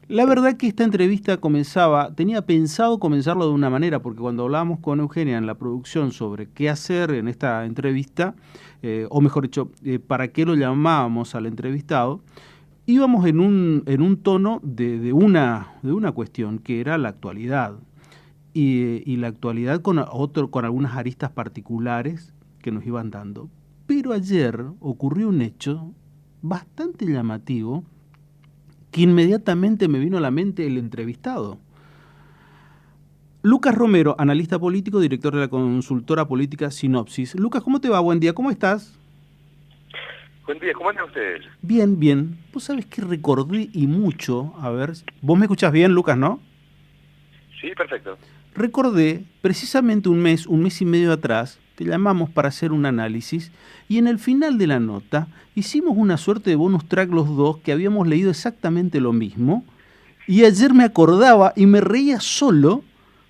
La verdad que esta entrevista tenía pensado comenzarlo de una manera, porque cuando hablábamos con Eugenia en la producción sobre qué hacer en esta entrevista, o mejor dicho, para qué lo llamábamos al entrevistado, íbamos en un tono de una cuestión que era la actualidad. Y la actualidad con algunas aristas particulares que nos iban dando. Pero ayer ocurrió un hecho bastante llamativo que inmediatamente me vino a la mente el entrevistado. Lucas Romero, analista político, director de la consultora política Sinopsis. Lucas, ¿cómo te va? Buen día, ¿cómo estás? Buen día, ¿cómo andan ustedes? Bien, bien. Vos sabés que recordé y mucho, a ver, vos me escuchás bien, Lucas, ¿no? Sí, perfecto. Recordé precisamente un mes y medio atrás, te llamamos para hacer un análisis y en el final de la nota hicimos una suerte de bonus track los dos que habíamos leído exactamente lo mismo y ayer me acordaba y me reía solo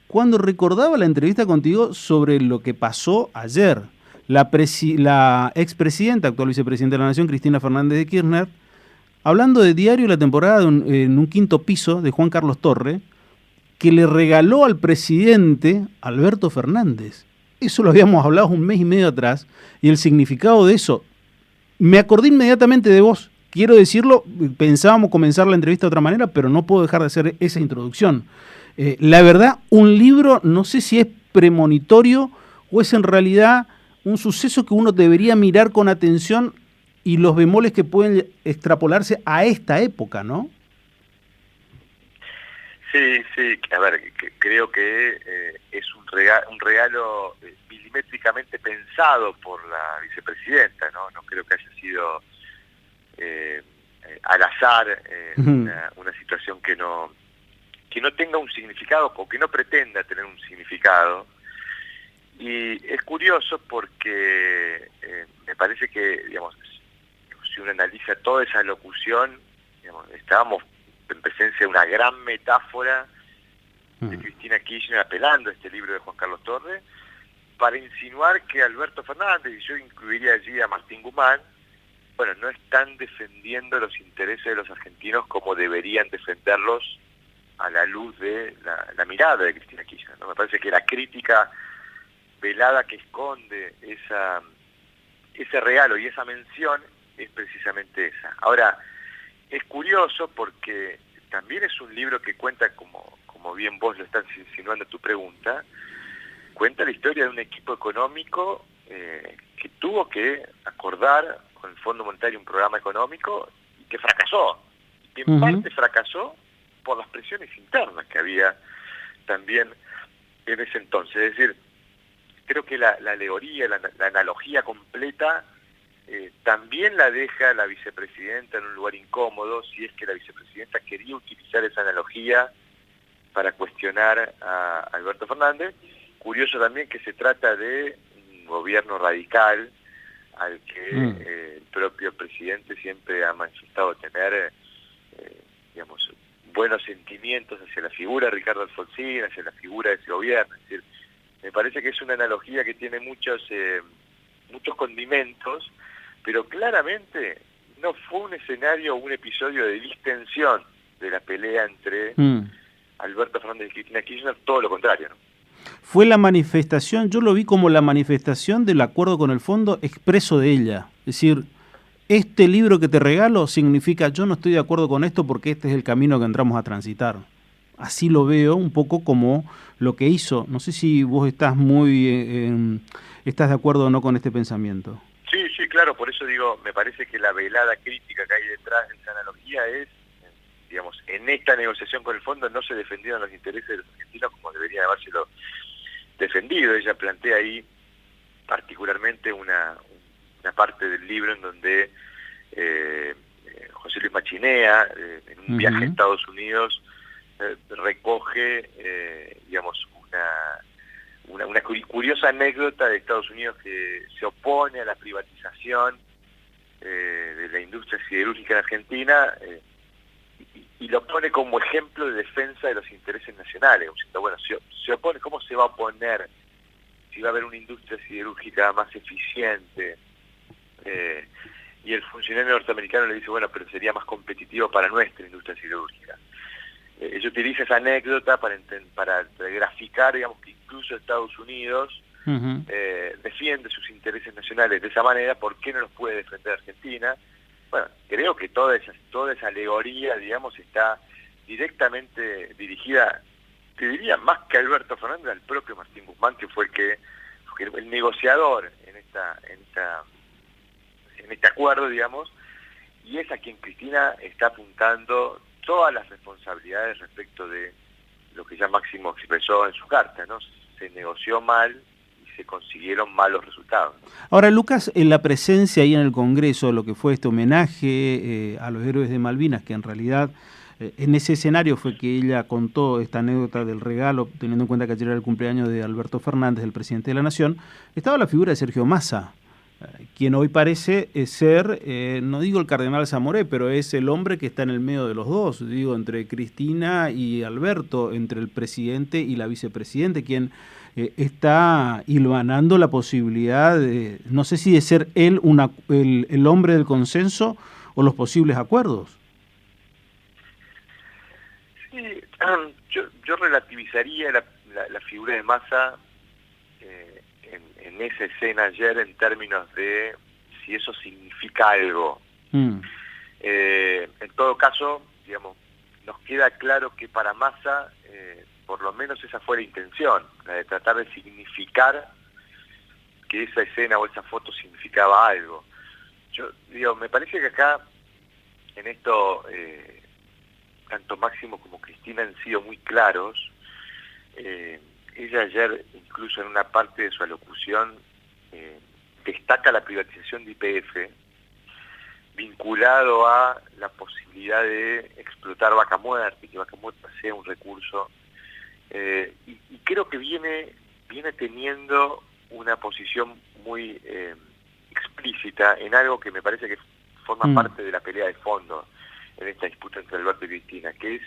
cuando recordaba la entrevista contigo sobre lo que pasó ayer. La expresidenta, actual vicepresidenta de la Nación, Cristina Fernández de Kirchner, hablando de Diario La Temporada en un quinto piso de Juan Carlos Torre, que le regaló al presidente Alberto Fernández. Eso lo habíamos hablado un mes y medio atrás y el significado de eso, me acordé inmediatamente de vos. Quiero decirlo, pensábamos comenzar la entrevista de otra manera, pero no puedo dejar de hacer esa introducción. La verdad, un libro, no sé si es premonitorio o es en realidad un suceso que uno debería mirar con atención y los bemoles que pueden extrapolarse a esta época, ¿no? Sí, sí, a ver, creo que es un regalo milimétricamente pensado por la vicepresidenta, ¿no? No creo que haya sido eh, al azar una situación que no tenga un significado o que no pretenda tener un significado. Y es curioso porque me parece que, digamos, si uno analiza toda esa locución, digamos, estábamos en presencia de una gran metáfora de Cristina Kirchner apelando a este libro de Juan Carlos Torre para insinuar que Alberto Fernández, y yo incluiría allí a Martín Guzmán, bueno, no están defendiendo los intereses de los argentinos como deberían defenderlos a la luz de la mirada de Cristina Kirchner, ¿no? Me parece que la crítica velada que esconde ese regalo y esa mención es precisamente esa. Ahora, es curioso porque también es un libro que cuenta, como bien vos lo estás insinuando en tu pregunta, cuenta la historia de un equipo económico que tuvo que acordar con el Fondo Monetario un programa económico y que fracasó. Y que en parte fracasó por las presiones internas que había también en ese entonces. Es decir, creo que la alegoría, la analogía completa también la deja la vicepresidenta en un lugar incómodo, si es que la vicepresidenta quería utilizar esa analogía para cuestionar a Alberto Fernández. Curioso también que se trata de un gobierno radical al que el propio presidente siempre ha manifestado tener, digamos, buenos sentimientos hacia la figura de Ricardo Alfonsín, hacia la figura de ese gobierno. Es decir, me parece que es una analogía que tiene muchos condimentos, pero claramente no fue un escenario o un episodio de distensión de la pelea entre Alberto Fernández y Cristina Kirchner, todo lo contrario, ¿no? Fue la manifestación, yo lo vi como la manifestación del acuerdo con el fondo expreso de ella. Es decir, este libro que te regalo significa yo no estoy de acuerdo con esto porque este es el camino que entramos a transitar. Así lo veo un poco como lo que hizo. No sé si vos estás estás de acuerdo o no con este pensamiento. Sí, sí, claro, por eso digo, me parece que la velada crítica que hay detrás de esa analogía es, digamos, en esta negociación con el fondo no se defendieron los intereses de los argentinos como deberían habérselo defendido. Ella plantea ahí particularmente una parte del libro en donde José Luis Machinea, en un viaje a Estados Unidos, recoge, digamos, una curiosa anécdota de Estados Unidos que se opone a la privatización de la industria siderúrgica en Argentina y lo pone como ejemplo de defensa de los intereses nacionales. Diciendo, bueno, se opone, ¿cómo se va a oponer si va a haber una industria siderúrgica más eficiente? Y el funcionario norteamericano le dice, bueno, pero sería más competitivo para nuestra industria siderúrgica. ella utiliza esa anécdota para graficar, digamos, que incluso Estados Unidos defiende sus intereses nacionales de esa manera. ¿Por qué no los puede defender Argentina? Bueno, creo que toda esa alegoría, digamos, está directamente dirigida, te diría, más que Alberto Fernández, al propio Martín Guzmán, que fue el negociador en este acuerdo, digamos, y es a quien Cristina está apuntando todas las responsabilidades respecto de lo que ya Máximo expresó en su carta, ¿no? Se negoció mal y se consiguieron malos resultados. Ahora, Lucas, en la presencia ahí en el Congreso, lo que fue este homenaje a los héroes de Malvinas, que en realidad en ese escenario fue que ella contó esta anécdota del regalo, teniendo en cuenta que ayer era el cumpleaños de Alberto Fernández, el presidente de la Nación, estaba la figura de Sergio Massa, quien hoy parece ser, no digo el cardenal Zamoré, pero es el hombre que está en el medio de los dos, digo, entre Cristina y Alberto, entre el presidente y la vicepresidente, quien está hilvanando la posibilidad de, no sé si de ser él el hombre del consenso o los posibles acuerdos. Sí, yo relativizaría la figura de Massa en esa escena ayer en términos de si eso significa algo. En todo caso, digamos, nos queda claro que para Massa, por lo menos esa fue la intención, la de tratar de significar que esa escena o esa foto significaba algo. Yo digo, me parece que acá, en esto, tanto Máximo como Cristina han sido muy claros. Ella ayer, incluso en una parte de su alocución, destaca la privatización de YPF, vinculado a la posibilidad de explotar Vaca Muerta, y que Vaca Muerta sea un recurso. Y creo que viene teniendo una posición muy explícita en algo que me parece que forma parte de la pelea de fondo en esta disputa entre Alberto y Cristina, que es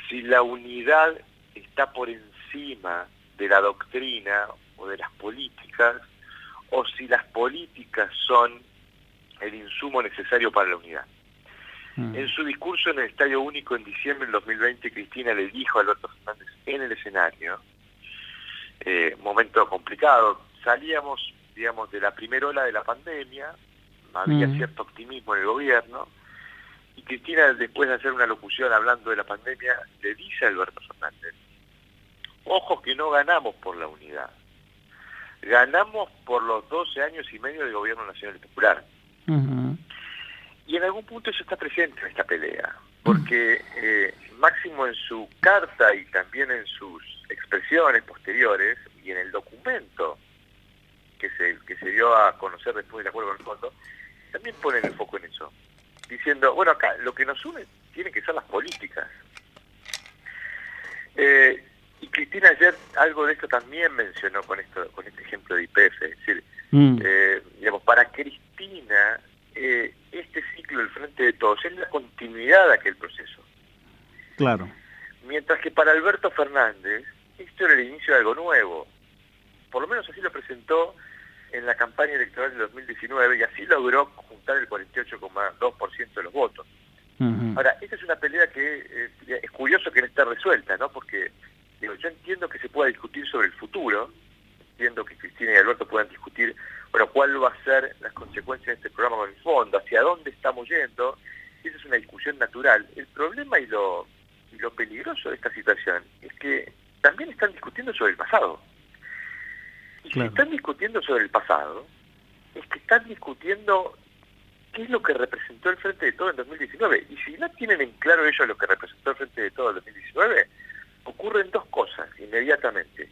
si la unidad está por encima de la doctrina o de las políticas, o si las políticas son el insumo necesario para la unidad. En su discurso en el Estadio Único en diciembre del 2020, Cristina le dijo a Alberto Fernández en el escenario, momento complicado, salíamos, digamos, de la primera ola de la pandemia, había cierto optimismo en el gobierno, y Cristina, después de hacer una locución hablando de la pandemia, le dice a Alberto Fernández: ojo que no ganamos por la unidad, ganamos por los 12 años y medio de gobierno nacional y popular. Y en algún punto eso está presente en esta pelea, porque Máximo en su carta y también en sus expresiones posteriores y en el documento que se dio a conocer después del acuerdo con el fondo, también ponen el foco en eso, diciendo, bueno, acá lo que nos une tienen que ser las políticas. Y Cristina ayer algo de esto también mencionó con este ejemplo de YPF, es decir, digamos, para Cristina este ciclo del Frente de Todos es la continuidad de aquel proceso. Claro. Mientras que para Alberto Fernández esto era el inicio de algo nuevo. Por lo menos así lo presentó en la campaña electoral del 2019 y así logró juntar el 48,2% de los votos. Ahora, esta es una pelea que es curioso que no esté resuelta, ¿no? Porque digo, yo entiendo que se pueda discutir sobre el futuro, entiendo que Cristina y Alberto puedan discutir, bueno, cuál va a ser las consecuencias de este programa con el fondo, hacia dónde estamos yendo. Esa es una discusión natural. El problema y lo peligroso de esta situación es que también están discutiendo sobre el pasado. Y si están discutiendo sobre el pasado, es que están discutiendo qué es lo que representó el Frente de Todos en 2019. Y si no tienen en claro ellos lo que representó el Frente de Todos en 2019, ocurren dos cosas inmediatamente.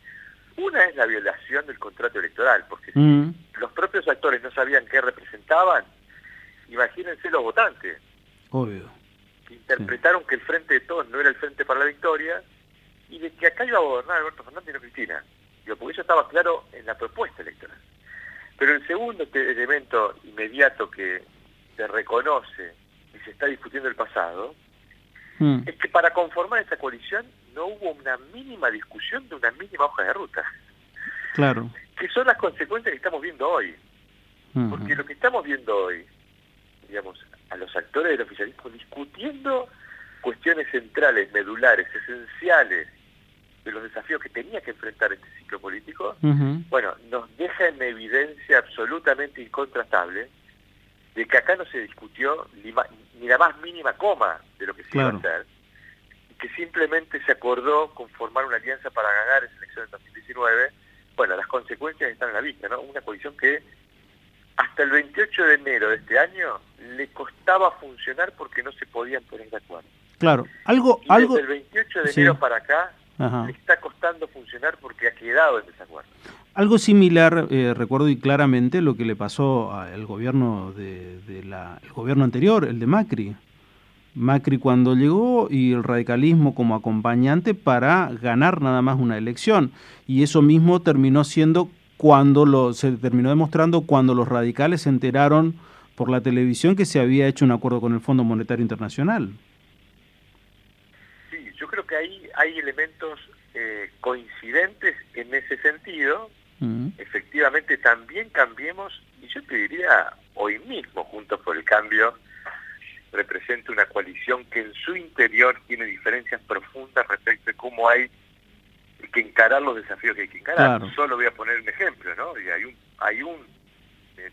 Una es la violación del contrato electoral, porque si los propios actores no sabían qué representaban, imagínense los votantes. Obvio. Que interpretaron que el Frente de Todos no era el Frente para la Victoria y de que acá iba a gobernar Alberto Fernández y no Cristina. Digo, porque eso estaba claro en la propuesta electoral. Pero el segundo elemento inmediato que se reconoce y se está discutiendo el pasado es que para conformar esta coalición no hubo una mínima discusión de una mínima hoja de ruta. Claro. Que son las consecuencias que estamos viendo hoy. Porque lo que estamos viendo hoy, digamos, a los actores del oficialismo discutiendo cuestiones centrales, medulares, esenciales de los desafíos que tenía que enfrentar este ciclo político, bueno, nos deja en evidencia absolutamente incontrastable de que acá no se discutió ni la más mínima coma de lo que se iba a hacer, y que simplemente se acordó conformar una alianza para ganar esa elección en 2019. Bueno, las consecuencias están a la vista, ¿no? Una coalición que hasta el 28 de enero de este año le costaba funcionar porque no se podían poner de acuerdo. Claro, desde el 28 de enero para acá le está costando funcionar porque ha quedado en desacuerdo. Algo similar, recuerdo y claramente lo que le pasó al gobierno el gobierno anterior, el de Macri. Macri cuando llegó y el radicalismo como acompañante para ganar nada más una elección. Y eso mismo terminó siendo se terminó demostrando cuando los radicales se enteraron por la televisión que se había hecho un acuerdo con el Fondo Monetario Internacional. Sí, yo creo que ahí hay elementos coincidentes en ese sentido. Efectivamente también cambiemos, y yo te diría hoy mismo, Juntos por el Cambio representa una coalición que en su interior tiene diferencias profundas respecto de cómo hay que encarar los desafíos que hay que encarar. Claro. Solo voy a poner un ejemplo, ¿no? Y hay un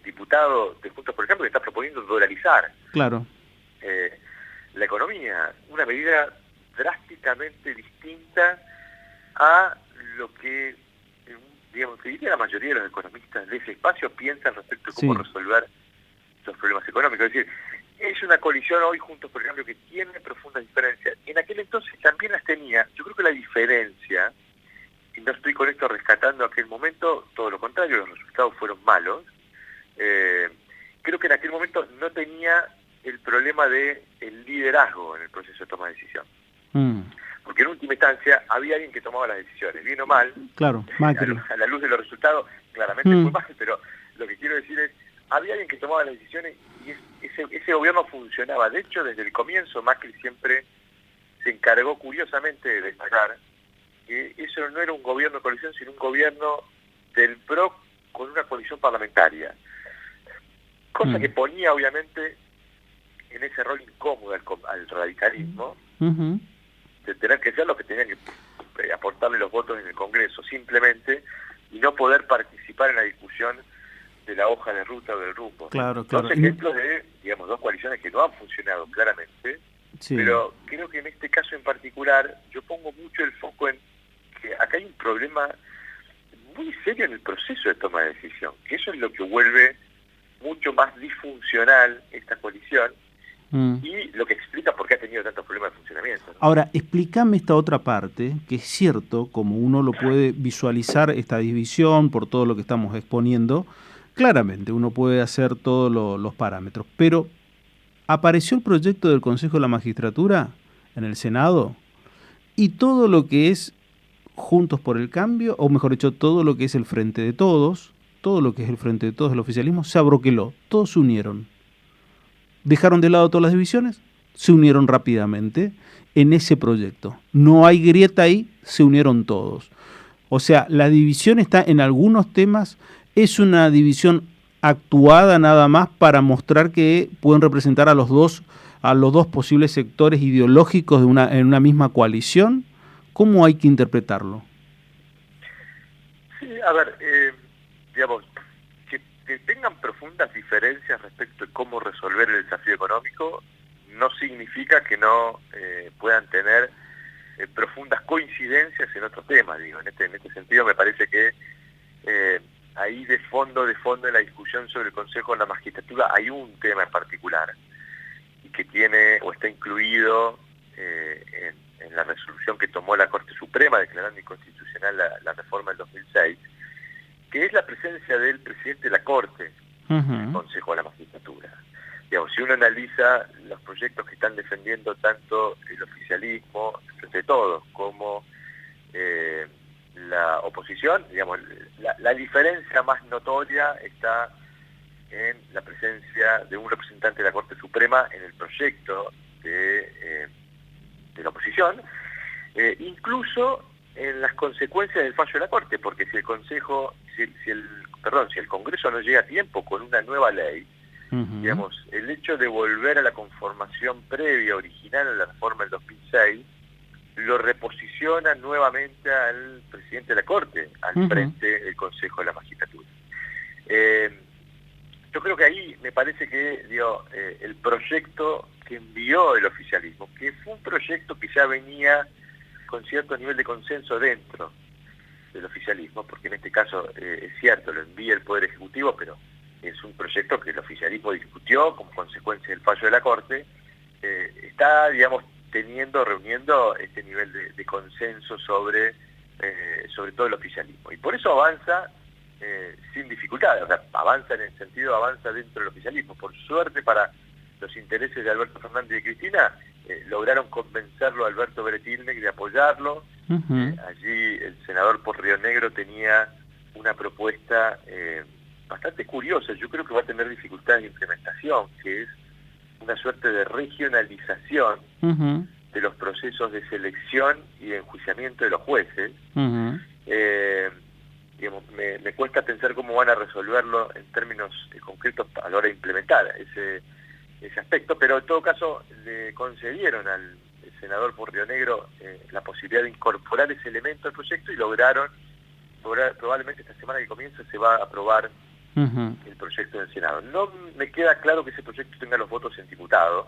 diputado de Juntos por el Cambio que está proponiendo dolarizar la economía, una medida drásticamente distinta a lo que, digamos, que diría la mayoría de los economistas de ese espacio piensan respecto a cómo resolver los problemas económicos. Es decir, es una coalición hoy Juntos por el Cambio que tiene profundas diferencias. En aquel entonces también las tenía. Yo creo que la diferencia, y no estoy con esto rescatando aquel momento, todo lo contrario, los resultados fueron malos. Creo que en aquel momento no tenía el problema de el liderazgo en el proceso de toma de decisión. Porque en última instancia había alguien que tomaba las decisiones, bien o mal. Claro, Macri. A la luz de los resultados, claramente fue mal, pero lo que quiero decir es, había alguien que tomaba las decisiones y ese gobierno funcionaba. De hecho, desde el comienzo Macri siempre se encargó curiosamente de destacar que eso no era un gobierno de coalición, sino un gobierno del PRO con una coalición parlamentaria. Cosa que ponía obviamente en ese rol incómodo al radicalismo, de tener que ser los que tenían que aportarle los votos en el Congreso simplemente, y no poder participar en la discusión de la hoja de ruta o del rumbo. Claro. Dos ejemplos de, digamos, dos coaliciones que no han funcionado claramente, pero creo que en este caso en particular yo pongo mucho el foco en que acá hay un problema muy serio en el proceso de toma de decisión, que eso es lo que vuelve mucho más disfuncional esta coalición y lo que explica por qué ha tenido tantos problemas de funcionamiento, ¿no? Ahora, explícame esta otra parte, que es cierto, como uno lo puede visualizar esta división por todo lo que estamos exponiendo, claramente uno puede hacer todos los parámetros, pero apareció el proyecto del Consejo de la Magistratura en el Senado y todo lo que es Juntos por el Cambio, o mejor dicho, todo lo que es el Frente de Todos, todo lo que es el Frente de Todos del oficialismo, se abroqueló, todos se unieron. Dejaron de lado todas las divisiones, se unieron rápidamente en ese proyecto. No hay grieta ahí, se unieron todos. O sea, la división está en algunos temas, es una división actuada nada más para mostrar que pueden representar a los dos posibles sectores ideológicos en una misma coalición. ¿Cómo hay que interpretarlo? Sí, a ver, digamos, que tengan profundas diferencias respecto de cómo resolver el desafío económico no significa que no puedan tener profundas coincidencias en otros temas. Digo, en este sentido me parece que ahí de fondo en la discusión sobre el Consejo de la Magistratura hay un tema en particular y que tiene o está incluido en la resolución que tomó la Corte Suprema declarando inconstitucional la reforma del 2006, que es la presencia del presidente de la Corte en el Consejo de la Magistratura. Digamos, si uno analiza los proyectos que están defendiendo tanto el oficialismo, Frente de Todos, como la oposición, digamos, la diferencia más notoria está en la presencia de un representante de la Corte Suprema en el proyecto de la oposición, incluso en las consecuencias del fallo de la Corte, porque si el Congreso no llega a tiempo con una nueva ley, Digamos, el hecho de volver a la conformación previa, original, a la reforma del 2006, lo reposiciona nuevamente al presidente de la Corte, al frente del Consejo de la Magistratura. Yo creo que ahí me parece que el proyecto que envió el oficialismo, que fue un proyecto que ya venía con cierto nivel de consenso dentro del oficialismo, porque en este caso es cierto, lo envía el Poder Ejecutivo, pero es un proyecto que el oficialismo discutió como consecuencia del fallo de la Corte, está, digamos, reuniendo este nivel de consenso sobre todo el oficialismo. Y por eso avanza sin dificultades, o sea, avanza dentro del oficialismo. Por suerte para los intereses de Alberto Fernández y de Cristina, lograron convencerlo a Alberto Bretilnec de apoyarlo. Allí el senador por Río Negro tenía una propuesta bastante curiosa, yo creo que va a tener dificultades de implementación, que es una suerte de regionalización de los procesos de selección y de enjuiciamiento de los jueces. Digamos, me cuesta pensar cómo van a resolverlo en términos concretos a la hora de implementar ese aspecto, pero en todo caso le concedieron al senador por Río Negro la posibilidad de incorporar ese elemento al proyecto y lograron, probablemente esta semana que comienza se va a aprobar el proyecto del Senado. No me queda claro que ese proyecto tenga los votos en diputado,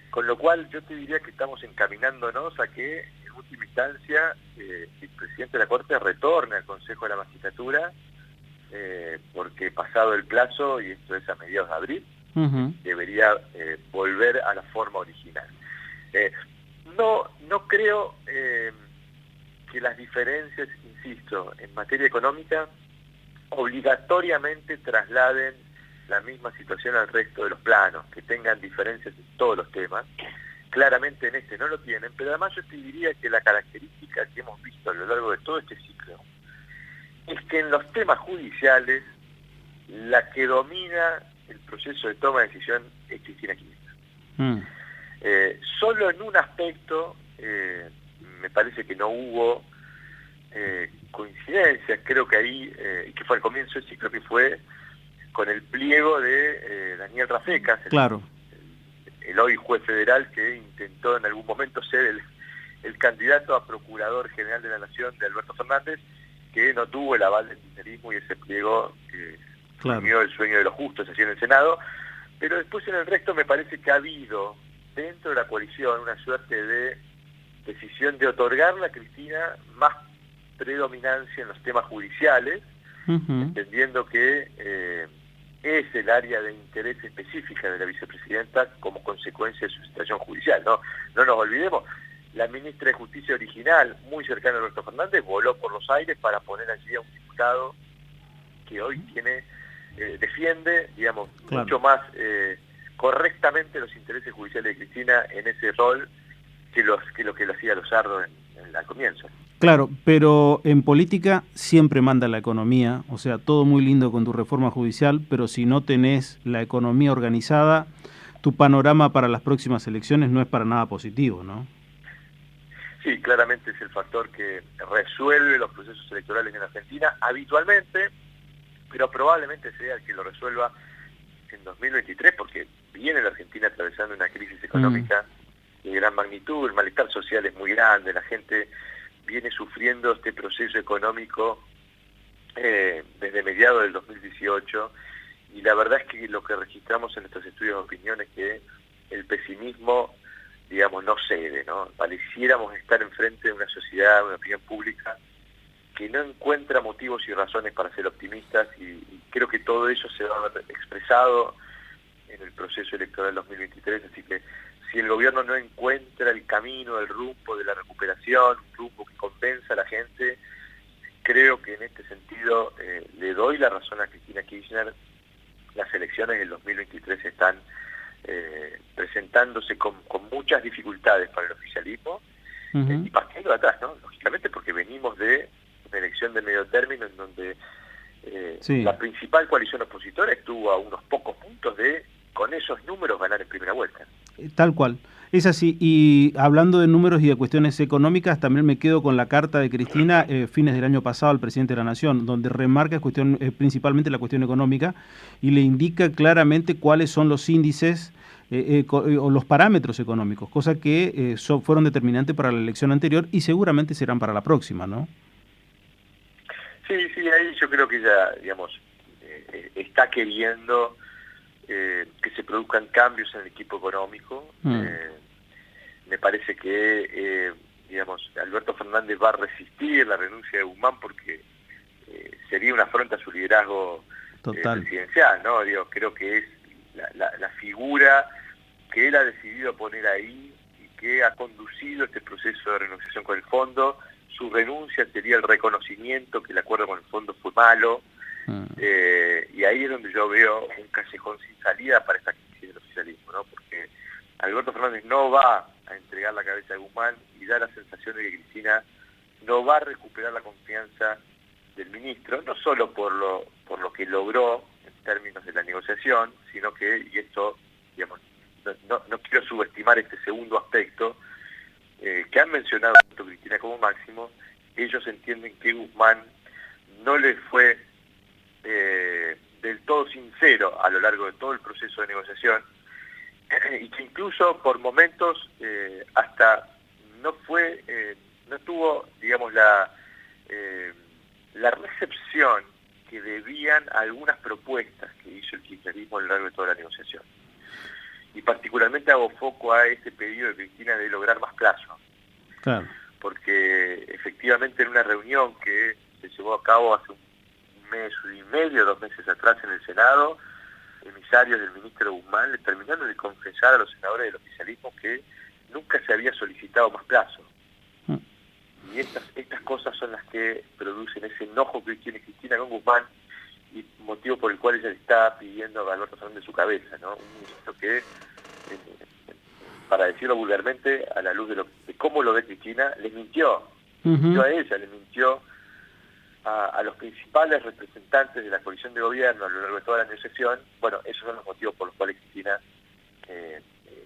con lo cual yo te diría que estamos encaminándonos a que en última instancia el presidente de la Corte retorne al Consejo de la Magistratura, porque pasado el plazo, y esto es a mediados de abril, debería volver a la forma original. No creo que las diferencias, insisto, en materia económica obligatoriamente trasladen la misma situación al resto de los planos, que tengan diferencias en todos los temas. Claramente en este no lo tienen, pero además yo te diría que la característica que hemos visto a lo largo de todo este ciclo es que en los temas judiciales la que domina el proceso de toma de decisión es Cristina Kirchner. Solo en un aspecto me parece que no hubo coincidencias, creo que ahí, que fue al comienzo del ciclo, que fue con el pliego de Daniel Rafecas, el hoy juez federal que intentó en algún momento ser el candidato a Procurador General de la Nación de Alberto Fernández, que no tuvo el aval del kirchnerismo y ese pliego durmió el sueño de los justos así en el Senado. Pero después en el resto me parece que ha habido dentro de la coalición una suerte de decisión de otorgarle a Cristina más predominancia en los temas judiciales, entendiendo que es el área de interés específica de la vicepresidenta como consecuencia de su situación judicial. No nos olvidemos, la ministra de Justicia original, muy cercana a Alberto Fernández, voló por los aires para poner allí a un diputado que hoy defiende, digamos, mucho más correctamente los intereses judiciales de Cristina en ese rol que lo que lo hacía Lozardo al comienzo. Claro, pero en política siempre manda la economía, o sea, todo muy lindo con tu reforma judicial, pero si no tenés la economía organizada, tu panorama para las próximas elecciones no es para nada positivo, ¿no? Sí, claramente es el factor que resuelve los procesos electorales en Argentina habitualmente, pero probablemente sea el que lo resuelva en 2023, porque viene la Argentina atravesando una crisis económica de gran magnitud, el malestar social es muy grande, la gente viene sufriendo este proceso económico desde mediados del 2018, y la verdad es que lo que registramos en nuestros estudios de opinión es que el pesimismo, digamos, no cede, ¿no? Pareciéramos estar enfrente de una sociedad, una opinión pública que no encuentra motivos y razones para ser optimistas, y creo que todo eso se va a ver expresado en el proceso electoral 2023, así que si el gobierno no encuentra el camino, el rumbo de la recuperación, un rumbo que convenza a la gente, creo que en este sentido le doy la razón a Cristina Kirchner. Las elecciones del 2023 están presentándose con muchas dificultades para el oficialismo, y partiendo de atrás, ¿no? Lógicamente porque venimos de una elección de medio término en donde la principal coalición opositora estuvo a unos pocos puntos de, con esos números, ganar en primera vuelta. Tal cual. Es así, y hablando de números y de cuestiones económicas, también me quedo con la carta de Cristina, fines del año pasado, al presidente de la Nación, donde remarca principalmente la cuestión económica y le indica claramente cuáles son los índices o los parámetros económicos, cosa que fueron determinantes para la elección anterior y seguramente serán para la próxima, ¿no? Sí, sí, ahí yo creo que ella, digamos, está queriendo que se produzcan cambios en el equipo económico. Me parece que, digamos, Alberto Fernández va a resistir la renuncia de Guzmán porque sería una afrenta a su liderazgo presidencial, ¿no? Digo, creo que es la figura que él ha decidido poner ahí y que ha conducido este proceso de renegociación con el fondo. Su renuncia sería el reconocimiento que el acuerdo con el fondo fue malo, y ahí es donde yo veo un callejón sin salida para esta crisis del oficialismo, ¿no? Porque Alberto Fernández no va a entregar la cabeza de Guzmán y da la sensación de que Cristina no va a recuperar la confianza del ministro, no solo por lo que logró en términos de la negociación, sino que, y esto, digamos, no quiero subestimar este segundo aspecto, que han mencionado tanto Cristina como Máximo. Ellos entienden que Guzmán no les fue del todo sincero a lo largo de todo el proceso de negociación, y que incluso por momentos hasta no tuvo, digamos, la recepción que debían algunas propuestas que hizo el kirchnerismo a lo largo de toda la negociación. Y particularmente hago foco a este pedido de Cristina de lograr más plazo. Claro. Porque efectivamente en una reunión que se llevó a cabo hace un mes y medio, 2 meses atrás en el Senado, emisarios del ministro Guzmán le terminaron de confesar a los senadores del oficialismo que nunca se había solicitado más plazo. Y estas cosas son las que producen ese enojo que tiene Cristina con Guzmán, y motivo por el cual ella está pidiendo a Alberto Fernández su cabeza, ¿no? Un ministro que, para decirlo vulgarmente, a la luz de cómo lo ve Cristina, les mintió. Mintió a ella, le mintió a los principales representantes de la coalición de gobierno a lo largo de toda la negociación. Bueno, esos son los motivos por los cuales Cristina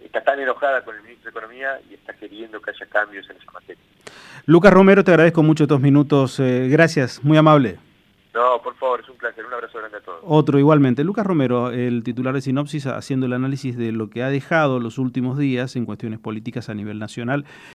está tan enojada con el ministro de Economía y está queriendo que haya cambios en esa materia. Lucas Romero, te agradezco mucho estos minutos. Gracias, muy amable. No, por favor, es un placer. Un abrazo grande a todos. Otro igualmente. Lucas Romero, el titular de Sinopsis, haciendo el análisis de lo que ha dejado los últimos días en cuestiones políticas a nivel nacional.